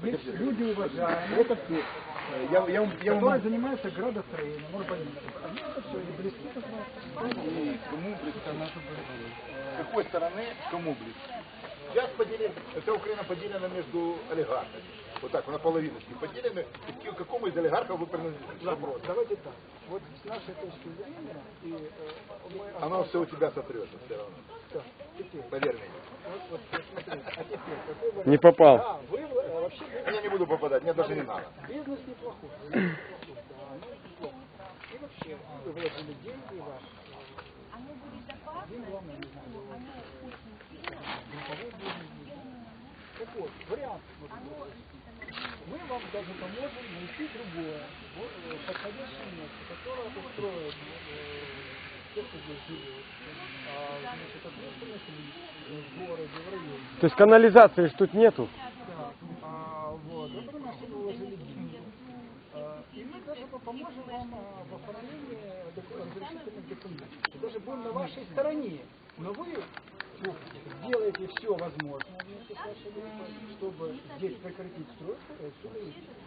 Люди уважаемые, Это все. которые занимаются градостроением, урбанистикой. Они это все и близки как раз. И кому близко? С какой стороны кому близко? Сейчас поделено, вся Украина поделена между олигархами. Вот так, наполовину поделены. К какому из олигархов вы принадлежите? Вопрос. Давайте так. Вот с нашей точки зрения, и мы... Оно все у тебя сотрется все равно. Так, теперь, Поверь мне. вот смотрите, а теперь, какой вариант? Не попал. Да, вы вообще Я не буду попадать, мне даже не надо. бизнес неплохой. Да, ну неплохо. И вообще, вы вложили деньги ваши. Один главное, не знаю, групповой бизнес. Так вот, вариант. Мы вам даже поможем найти другое, подходящее место, которое устроит тех, кто здесь живет. Значит, ответственность в городе, в районе. То есть канализации ж тут нету? Да, вот. Вы потом все вложили деньги. И мы даже поможем вам в оформлении разрешительных документов. И даже будем на вашей стороне. Но вы сделаете все возможное вместе с вашей группой, чтобы здесь прекратить стройку и отсюда уйти.